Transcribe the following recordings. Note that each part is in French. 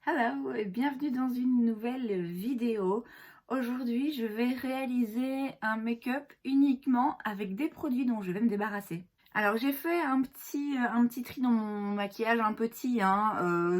Hello et bienvenue dans une nouvelle vidéo. Aujourd'hui, je vais réaliser un make-up uniquement avec des produits dont je vais me débarrasser. Alors j'ai fait un petit tri dans mon maquillage, un petit,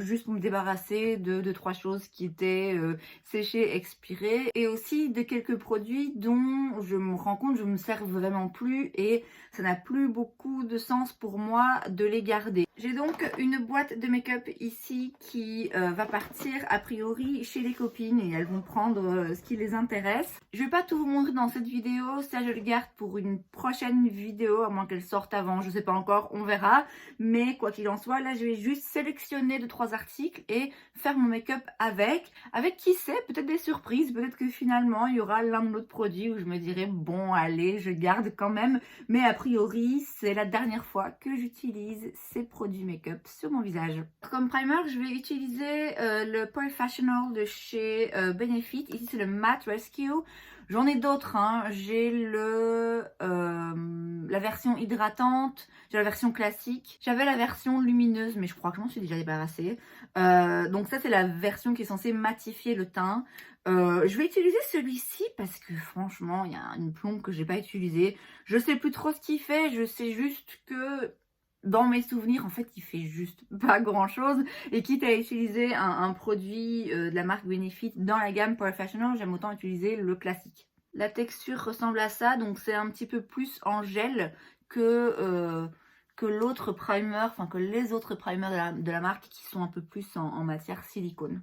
juste pour me débarrasser de trois choses qui étaient séchées, expirées, et aussi de quelques produits dont je me rends compte que je ne me sers vraiment plus et ça n'a plus beaucoup de sens pour moi de les garder. J'ai donc une boîte de make-up ici qui va partir a priori chez les copines et elles vont prendre ce qui les intéresse. Je vais pas tout vous montrer dans cette vidéo, ça je le garde pour une prochaine vidéo, à moins qu'elle sorte avant, je sais pas encore, on verra. Mais quoi qu'il en soit, là je vais juste sélectionner 2-3 articles et faire mon make-up avec. Avec qui sait, peut-être des surprises, peut-être que finalement il y aura l'un de l'autre produit où je me dirai bon allez, je garde quand même. Mais a priori, c'est la dernière fois que j'utilise ces produits make-up sur mon visage. Comme primer, je vais utiliser le Professional de chez Benefit. Ici, c'est le Matte Rescue. J'en ai d'autres, j'ai la version hydratante, j'ai la version classique, j'avais la version lumineuse, mais je crois que je m'en suis déjà débarrassée. Donc ça, c'est la version qui est censée matifier le teint. Je vais utiliser celui-ci parce que franchement, il y a une plombe que j'ai pas utilisée. Je sais plus trop ce qu'il fait, je sais juste que dans mes souvenirs, en fait, il fait juste pas grand chose. Et quitte à utiliser un produit de la marque Benefit dans la gamme Professional, j'aime autant utiliser le classique. La texture ressemble à ça, donc c'est un petit peu plus en gel que l'autre primer, enfin que les autres primers de la marque qui sont un peu plus en matière silicone.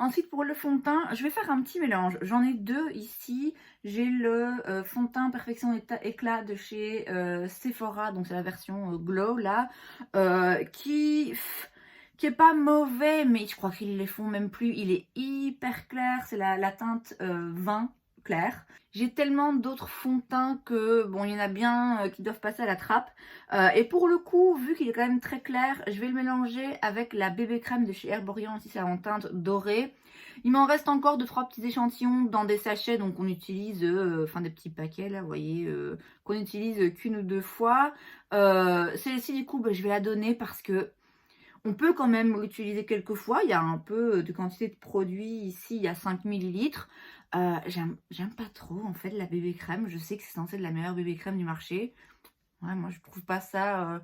Ensuite, pour le fond de teint, je vais faire un petit mélange. J'en ai deux ici. J'ai le fond de teint Perfection Éclat de chez Sephora, donc c'est la version Glow là, qui est pas mauvais, mais je crois qu'ils les font même plus. Il est hyper clair, c'est la teinte vin clair. J'ai tellement d'autres fonds de teint que, bon, il y en a bien qui doivent passer à la trappe. Et pour le coup, vu qu'il est quand même très clair, je vais le mélanger avec la bébé crème de chez Herborian, ici c'est en teinte dorée. Il m'en reste encore 2-3 petits échantillons dans des sachets, donc on utilise, enfin des petits paquets là, vous voyez, qu'on utilise qu'une ou deux fois. Celle-ci du coup, je vais la donner parce que on peut quand même l'utiliser quelques fois. Il y a un peu de quantité de produit ici, il y a 5 millilitres. J'aime pas trop en fait la bébé crème. Je sais que c'est censé être la meilleure bébé crème du marché. Ouais, moi je trouve pas ça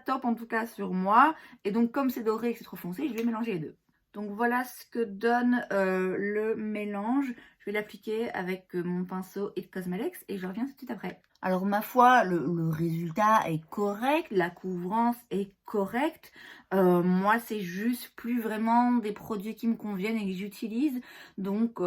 top en tout cas sur moi. Et donc comme c'est doré et que c'est trop foncé, je vais mélanger les deux. Donc voilà ce que donne le mélange. Je vais l'appliquer avec mon pinceau It Cosmetics et je reviens tout de suite après. Alors ma foi, le résultat est correct, la couvrance est correcte. Moi, c'est juste plus vraiment des produits qui me conviennent et que j'utilise. Donc,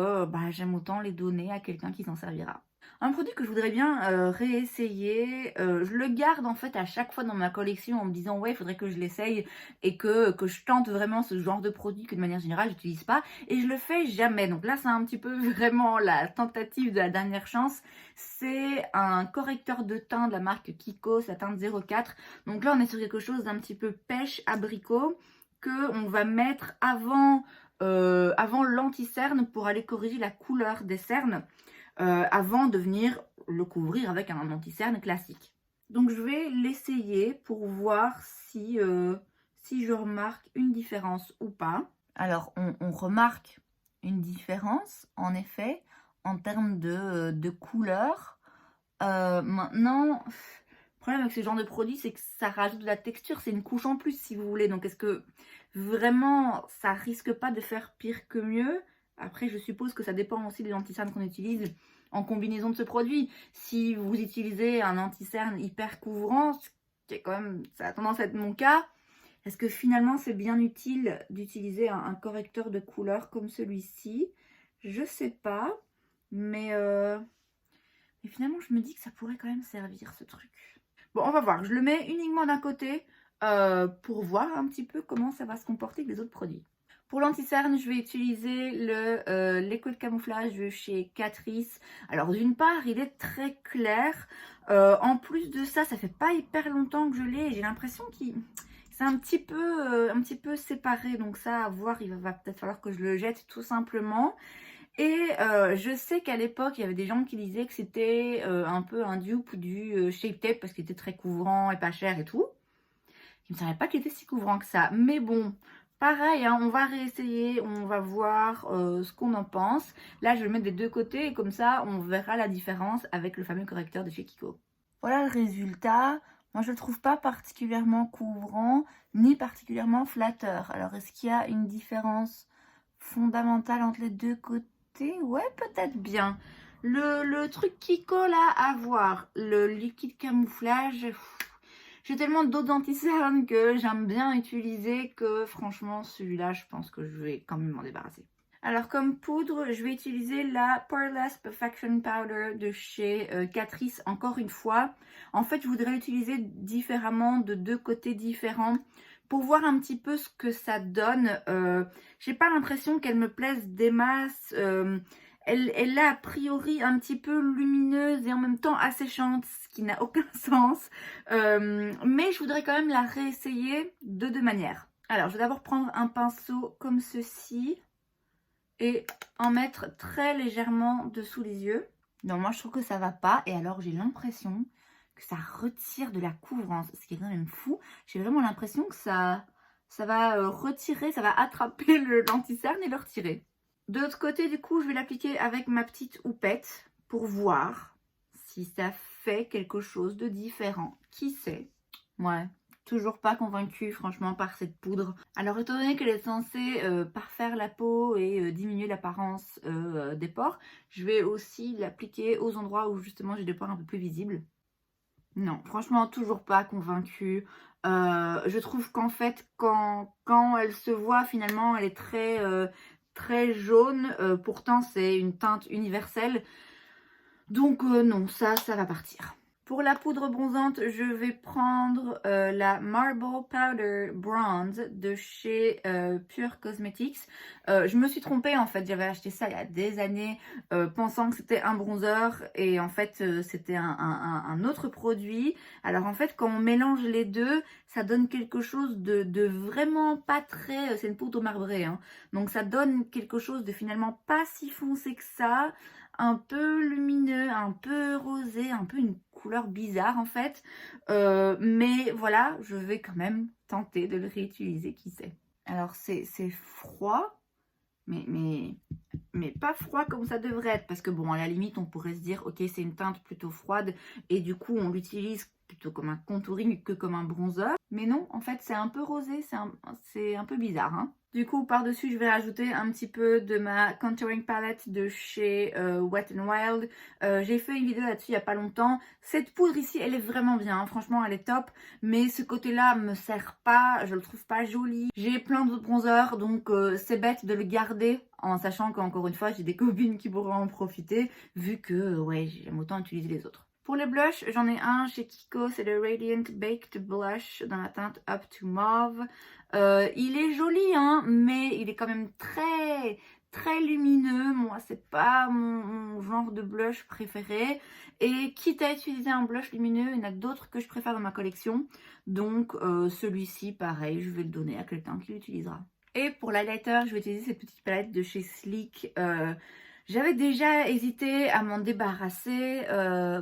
j'aime autant les donner à quelqu'un qui s'en servira. Un produit que je voudrais bien réessayer, je le garde en fait à chaque fois dans ma collection en me disant ouais, il faudrait que je l'essaye et que je tente vraiment ce genre de produit que de manière générale j'utilise pas et je le fais jamais. Donc là, c'est un petit peu vraiment la tentative de la dernière chance. C'est un correcteur de teint de la marque Kiko, la teinte 04. Donc là, on est sur quelque chose d'un petit peu pêche abricot que on va mettre avant l'anti-cerne pour aller corriger la couleur des cernes. Avant de venir le couvrir avec un anti-cerne classique. Donc je vais l'essayer pour voir si je remarque une différence ou pas. Alors on remarque une différence en effet en termes de couleur. Maintenant, le problème avec ce genre de produit, c'est que ça rajoute de la texture, c'est une couche en plus si vous voulez. Donc est-ce que vraiment ça risque pas de faire pire que mieux? Après, je suppose que ça dépend aussi des anti-cernes qu'on utilise en combinaison de ce produit. Si vous utilisez un anti-cerne hyper couvrant, ce qui est quand même, ça a tendance à être mon cas, est-ce que finalement c'est bien utile d'utiliser un correcteur de couleur comme celui-ci? Je sais pas, mais finalement je me dis que ça pourrait quand même servir ce truc. Bon, on va voir, je le mets uniquement d'un côté pour voir un petit peu comment ça va se comporter avec les autres produits. Pour l'anti-cerne, je vais utiliser le liquid camouflage de chez Catrice. Alors d'une part, il est très clair. En plus de ça, ça fait pas hyper longtemps que je l'ai. J'ai l'impression qu'il c'est un petit peu séparé. Donc ça, à voir, il va peut-être falloir que je le jette tout simplement. Et je sais qu'à l'époque, il y avait des gens qui disaient que c'était un peu un dupe du Shape Tape parce qu'il était très couvrant et pas cher et tout. Il me semblait pas qu'il était si couvrant que ça. Mais bon, Pareil, hein, on va réessayer, on va voir ce qu'on en pense. Là, je vais le mettre des deux côtés et comme ça, on verra la différence avec le fameux correcteur de chez Kiko. Voilà le résultat. Moi, je le trouve pas particulièrement couvrant, ni particulièrement flatteur. Alors, est-ce qu'il y a une différence fondamentale entre les deux côtés? Ouais, peut-être bien. Le truc Kiko, là, à voir, le liquide camouflage... J'ai tellement d'autres anti-cernes que j'aime bien utiliser que franchement celui-là je pense que je vais quand même m'en débarrasser. Alors comme poudre je vais utiliser la Poreless Perfection Powder de chez Catrice encore une fois. En fait je voudrais l'utiliser différemment de deux côtés différents pour voir un petit peu ce que ça donne. J'ai pas l'impression qu'elle me plaise des masses. Elle est a priori un petit peu lumineuse et en même temps asséchante, ce qui n'a aucun sens. Mais je voudrais quand même la réessayer de deux manières. Alors, je vais d'abord prendre un pinceau comme ceci et en mettre très légèrement dessous les yeux. Non, moi, je trouve que ça va pas. Et alors, j'ai l'impression que ça retire de la couvrance, ce qui est quand même fou. J'ai vraiment l'impression que ça va retirer, ça va attraper l'anti-cerne et le retirer. De l'autre côté, du coup, je vais l'appliquer avec ma petite houppette pour voir si ça fait quelque chose de différent. Qui sait? Ouais, toujours pas convaincue, franchement, par cette poudre. Alors, étant donné qu'elle est censée parfaire la peau et diminuer l'apparence des pores, je vais aussi l'appliquer aux endroits où, justement, j'ai des pores un peu plus visibles. Non, franchement, toujours pas convaincue. Je trouve qu'en fait, quand elle se voit, finalement, elle est très jaune. Pourtant, c'est une teinte universelle. Donc, non, ça va partir. Pour la poudre bronzante, je vais prendre la Marble Powder Bronze de chez Pure Cosmetics. Je me suis trompée en fait, j'avais acheté ça il y a des années pensant que c'était un bronzer et en fait c'était un autre produit. Alors en fait quand on mélange les deux, ça donne quelque chose de vraiment pas très... C'est une poudre marbrée, hein. Donc ça donne quelque chose de finalement pas si foncé que ça. Un peu lumineux, un peu rosé, un peu une couleur bizarre en fait. Mais voilà, je vais quand même tenter de le réutiliser, qui sait. Alors c'est froid, mais pas froid comme ça devrait être. Parce que bon, à la limite, on pourrait se dire, ok, c'est une teinte plutôt froide. Et du coup, on l'utilise plutôt comme un contouring que comme un bronzer. Mais non, en fait, c'est un peu rosé, c'est un peu bizarre, hein. Du coup, par-dessus, je vais rajouter un petit peu de ma contouring palette de chez Wet n Wild. J'ai fait une vidéo là-dessus il n'y a pas longtemps. Cette poudre ici, elle est vraiment bien, hein. Franchement, elle est top. Mais ce côté-là me sert pas, je le trouve pas joli. J'ai plein d'autres bronzers, donc c'est bête de le garder en sachant qu'encore une fois, j'ai des copines qui pourront en profiter vu que, ouais, j'aime autant utiliser les autres. Pour les blushs, j'en ai un chez Kiko, c'est le Radiant Baked Blush dans la teinte Up to Mauve. Il est joli, hein, mais il est quand même très lumineux. Moi, c'est pas mon genre de blush préféré. Et quitte à utiliser un blush lumineux, il y en a d'autres que je préfère dans ma collection. Donc, celui-ci, pareil, je vais le donner à quelqu'un qui l'utilisera. Et pour l'highlighter, je vais utiliser cette petite palette de chez Sleek. J'avais déjà hésité à m'en débarrasser.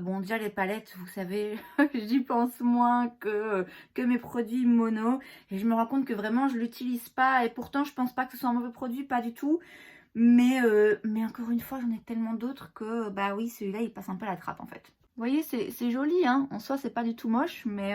Bon, déjà les palettes, vous savez, j'y pense moins que mes produits mono. Et je me rends compte que vraiment, je l'utilise pas. Et pourtant, je pense pas que ce soit un mauvais produit, pas du tout. Mais encore une fois, j'en ai tellement d'autres que, bah oui, celui-là, il passe un peu à la trappe, en fait. Vous voyez, c'est joli, hein. En soi, c'est pas du tout moche, mais...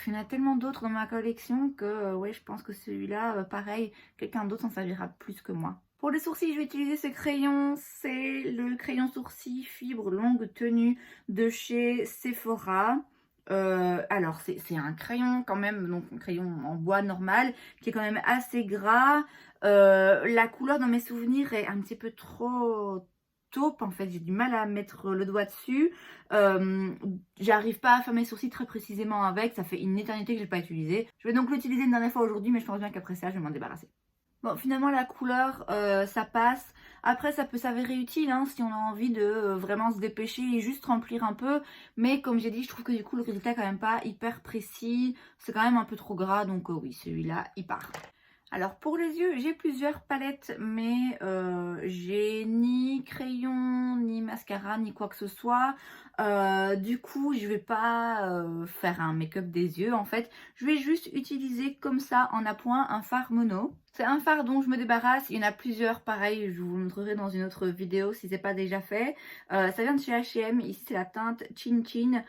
il y en a tellement d'autres dans ma collection que ouais, je pense que celui-là, pareil, quelqu'un d'autre s'en servira plus que moi. Pour les sourcils, je vais utiliser ce crayon. C'est le crayon sourcil fibre longue tenue de chez Sephora. Alors, c'est un crayon quand même, donc un crayon en bois normal, qui est quand même assez gras. La couleur dans mes souvenirs est un petit peu trop taupe en fait, j'ai du mal à mettre le doigt dessus. J'arrive pas à faire mes sourcils très précisément avec, ça fait une éternité que je l'ai pas utilisé. Je vais donc l'utiliser une dernière fois aujourd'hui, mais je pense bien qu'après ça, je vais m'en débarrasser. Bon, finalement, la couleur, ça passe. Après, ça peut s'avérer utile hein, si on a envie de vraiment se dépêcher et juste remplir un peu. Mais comme j'ai dit, je trouve que du coup, le résultat est quand même pas hyper précis. C'est quand même un peu trop gras, donc oui, celui-là, il part. Alors pour les yeux, j'ai plusieurs palettes, mais j'ai ni crayon, ni mascara, ni quoi que ce soit. Du coup, je vais pas faire un make-up des yeux en fait. Je vais juste utiliser comme ça en appoint un fard mono. C'est un fard dont je me débarrasse. Il y en a plusieurs, pareil, je vous le montrerai dans une autre vidéo si c'est pas déjà fait. Ça vient de chez H&M. Ici, c'est la teinte Chin Chin.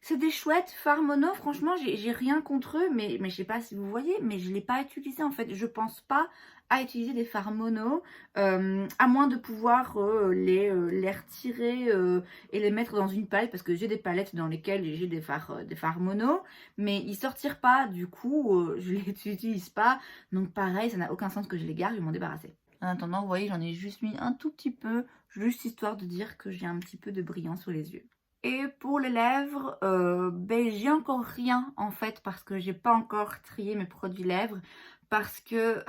C'est des chouettes fards mono. Franchement, j'ai rien contre eux, mais je sais pas si vous voyez, mais je l'ai pas utilisé en fait. Je pense pas à utiliser des fards mono, à moins de pouvoir les retirer et les mettre dans une palette, parce que j'ai des palettes dans lesquelles j'ai des fards mono, mais ils sortirent pas, du coup je les utilise pas, donc pareil, ça n'a aucun sens que je les garde, je vais m'en débarrasser. En attendant, vous voyez, j'en ai juste mis un tout petit peu, juste histoire de dire que j'ai un petit peu de brillant sur les yeux. Et pour les lèvres, ben j'ai encore rien en fait, parce que j'ai pas encore trié mes produits lèvres, parce que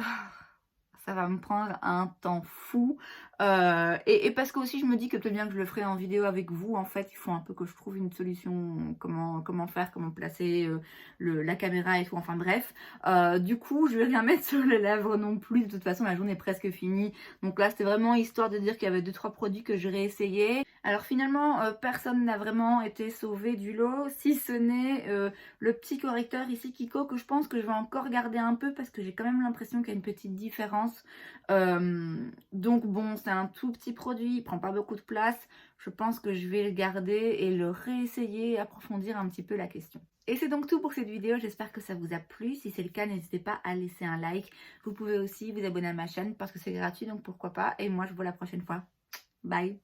ça va me prendre un temps fou. Et parce que aussi je me dis que peut-être bien que je le ferai en vidéo avec vous. En fait, il faut un peu que je trouve une solution, comment faire, comment placer la caméra et tout. Enfin bref. Du coup, je vais rien mettre sur les lèvres non plus. De toute façon, la journée est presque finie. Donc là, c'était vraiment histoire de dire qu'il y avait 2-3 produits que j'aurais essayé. Alors finalement, personne n'a vraiment été sauvé du lot, si ce n'est le petit correcteur ici Kiko, que je pense que je vais encore garder un peu parce que j'ai quand même l'impression qu'il y a une petite différence. Donc bon, c'est un tout petit produit, il prend pas beaucoup de place. Je pense que je vais le garder et le réessayer et approfondir un petit peu la question. Et c'est donc tout pour cette vidéo, j'espère que ça vous a plu. Si c'est le cas, n'hésitez pas à laisser un like. Vous pouvez aussi vous abonner à ma chaîne parce que c'est gratuit, donc pourquoi pas. Et moi, je vous vois la prochaine fois. Bye!